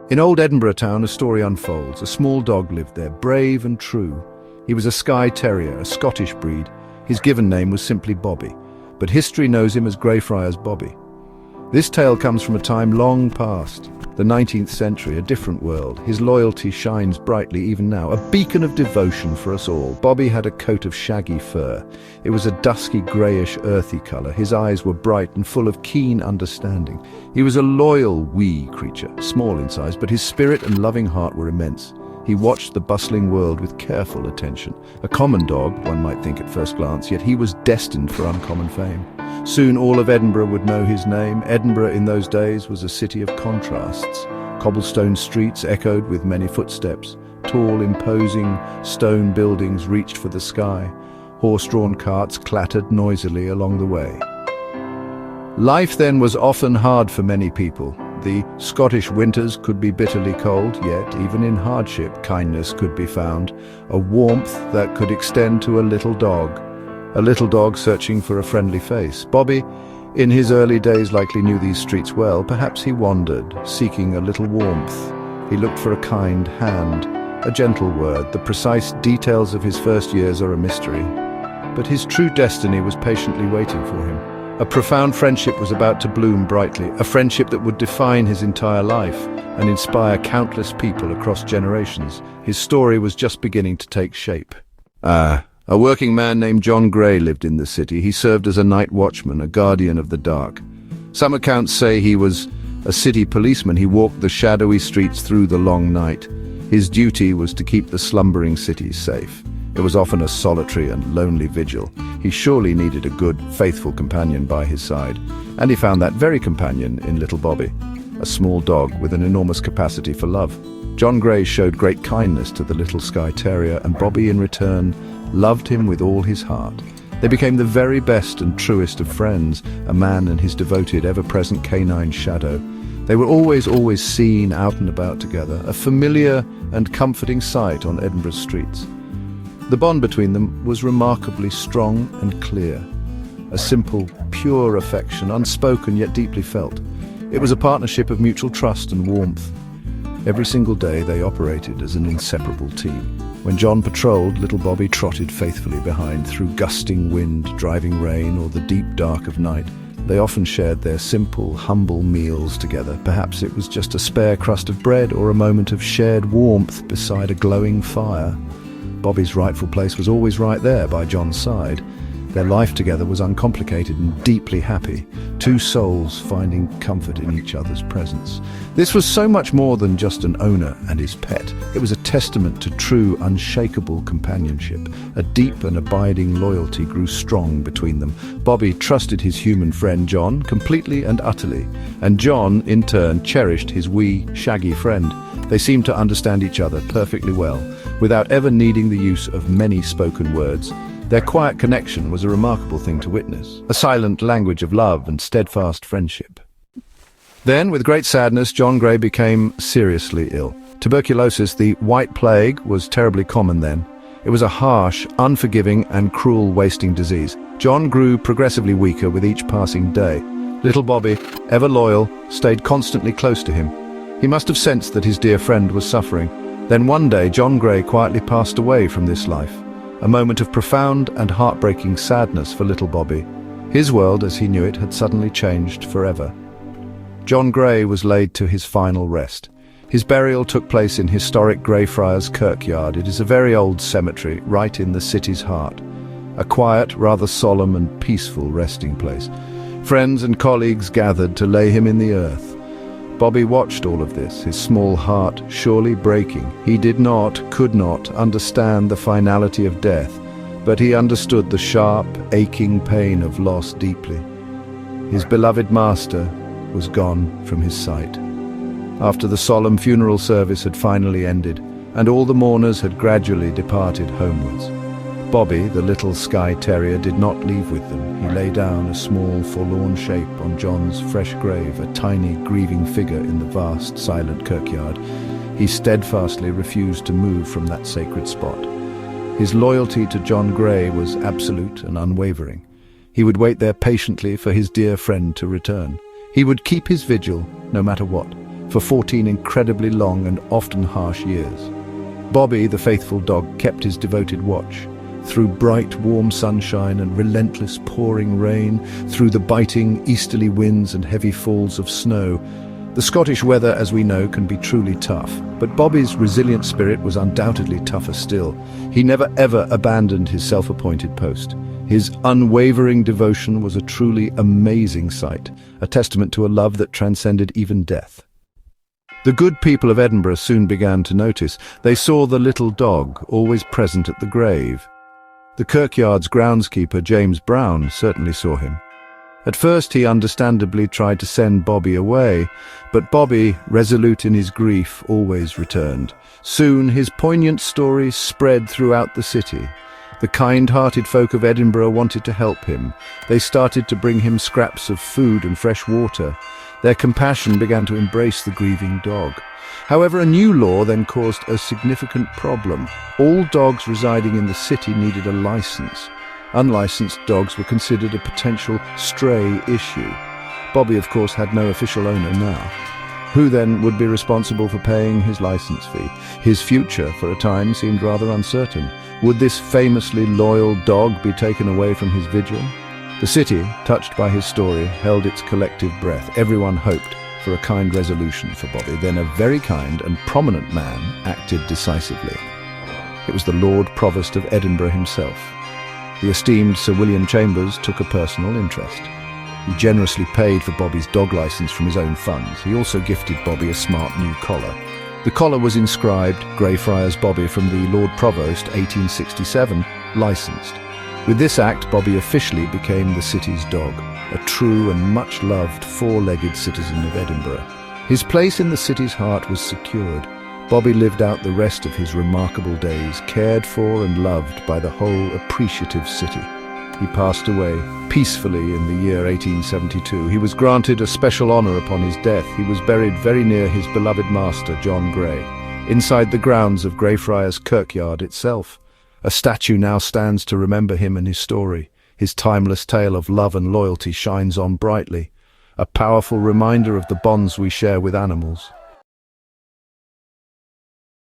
In old Edinburgh town, a story unfolds. A small dog lived there, brave and true. He was a Skye Terrier, a Scottish breed. His given name was simply Bobby, but history knows him as Greyfriars Bobby. This tale comes from a time long past, the 19th century, a different world. His loyalty shines brightly even now, a beacon of devotion for us all. Bobby had a coat of shaggy fur. It was a dusky greyish earthy colour. His eyes were bright and full of keen understanding. He was a loyal wee creature, small in size, but his spirit and loving heart were immense. He watched the bustling world with careful attention. A common dog, one might think at first glance, yet he was destined for uncommon fame. Soon all of Edinburgh would know his name. Edinburgh in those days was a city of contrasts. Cobblestone streets echoed with many footsteps. Tall, imposing stone buildings reached for the sky. Horse-drawn carts clattered noisily along the way. Life then was often hard for many people. The Scottish winters could be bitterly cold, yet even in hardship, kindness could be found, a warmth that could extend to a little dog searching for a friendly face. Bobby, in his early days, likely knew these streets well. Perhaps he wandered, seeking a little warmth. He looked for a kind hand, a gentle word. The precise details of his first years are a mystery, but his true destiny was patiently waiting for him. A profound friendship was about to bloom brightly, a friendship that would define his entire life and inspire countless people across generations. His story was just beginning to take shape. A working man named John Gray lived in the city. He served as a night watchman, a guardian of the dark. Some accounts say he was a city policeman. He walked the shadowy streets through the long night. His duty was to keep the slumbering cities safe. It was often a solitary and lonely vigil. He surely needed a good, faithful companion by his side, and he found that very companion in little Bobby, a small dog with an enormous capacity for love. John Gray showed great kindness to the little Skye Terrier, and Bobby in return loved him with all his heart. They became the very best and truest of friends, a man and his devoted, ever-present canine shadow. They were always seen out and about together, a familiar and comforting sight on Edinburgh's streets. The bond between them was remarkably strong and clear, a simple, pure affection, unspoken yet deeply felt. It was a partnership of mutual trust and warmth. Every single day they operated as an inseparable team. When John patrolled, little Bobby trotted faithfully behind through gusting wind, driving rain, or the deep dark of night. They often shared their simple, humble meals together. Perhaps it was just a spare crust of bread or a moment of shared warmth beside a glowing fire. Bobby's rightful place was always right there by John's side. Their life together was uncomplicated and deeply happy, two souls finding comfort in each other's presence. This was so much more than just an owner and his pet. It was a testament to true, unshakable companionship. A deep and abiding loyalty grew strong between them. Bobby trusted his human friend John completely and utterly, and John, in turn, cherished his wee, shaggy friend. They seemed to understand each other perfectly well, without ever needing the use of many spoken words. Their quiet connection was a remarkable thing to witness, a silent language of love and steadfast friendship. Then, with great sadness, John Gray became seriously ill. Tuberculosis, the White Plague, was terribly common then. It was a harsh, unforgiving and cruel wasting disease. John grew progressively weaker with each passing day. Little Bobby, ever loyal, stayed constantly close to him. He must have sensed that his dear friend was suffering. Then one day, John Gray quietly passed away from this life. A moment of profound and heartbreaking sadness for little Bobby. His world, as he knew it, had suddenly changed forever. John Gray was laid to his final rest. His burial took place in historic Greyfriars kirkyard. It is a very old cemetery, right in the city's heart. A quiet, rather solemn and peaceful resting place. Friends and colleagues gathered to lay him in the earth. Bobby watched all of this, his small heart surely breaking. He could not understand the finality of death, but he understood the sharp, aching pain of loss deeply. His beloved master was gone from his sight. After the solemn funeral service had finally ended, and all the mourners had gradually departed homewards, Bobby, the little Skye Terrier, did not leave with them. He lay down, a small, forlorn shape, on John's fresh grave, a tiny, grieving figure in the vast, silent kirkyard. He steadfastly refused to move from that sacred spot. His loyalty to John Gray was absolute and unwavering. He would wait there patiently for his dear friend to return. He would keep his vigil, no matter what. for 14 incredibly long and often harsh years. Bobby, the faithful dog, kept his devoted watch. Through bright, warm sunshine and relentless pouring rain, through the biting easterly winds and heavy falls of snow, the Scottish weather, as we know, can be truly tough. But Bobby's resilient spirit was undoubtedly tougher still. He never ever abandoned his self-appointed post. His unwavering devotion was a truly amazing sight, a testament to a love that transcended even death. The good people of Edinburgh soon began to notice. They saw the little dog, always present at the grave. The kirkyard's groundskeeper, James Brown, certainly saw him. At first he understandably tried to send Bobby away, but Bobby, resolute in his grief, always returned. Soon his poignant story spread throughout the city. The kind-hearted folk of Edinburgh wanted to help him. They started to bring him scraps of food and fresh water. Their compassion began to embrace the grieving dog. However, a new law then caused a significant problem. All dogs residing in the city needed a license. Unlicensed dogs were considered a potential stray issue. Bobby, of course, had no official owner now. Who then would be responsible for paying his license fee? His future, for a time, seemed rather uncertain. Would this famously loyal dog be taken away from his vigil? The city, touched by his story, held its collective breath. Everyone hoped for a kind resolution for Bobby. Then a very kind and prominent man acted decisively. It was the Lord Provost of Edinburgh himself. The esteemed Sir William Chambers took a personal interest. He generously paid for Bobby's dog license from his own funds. He also gifted Bobby a smart new collar. The collar was inscribed Greyfriars Bobby from the Lord Provost, 1867, licensed. With this act, Bobby officially became the city's dog, a true and much-loved four-legged citizen of Edinburgh. His place in the city's heart was secured. Bobby lived out the rest of his remarkable days, cared for and loved by the whole appreciative city. He passed away peacefully in the year 1872. He was granted a special honour upon his death. He was buried very near his beloved master, John Gray, inside the grounds of Greyfriars Kirkyard itself. A statue now stands to remember him and his story. His timeless tale of love and loyalty shines on brightly, a powerful reminder of the bonds we share with animals.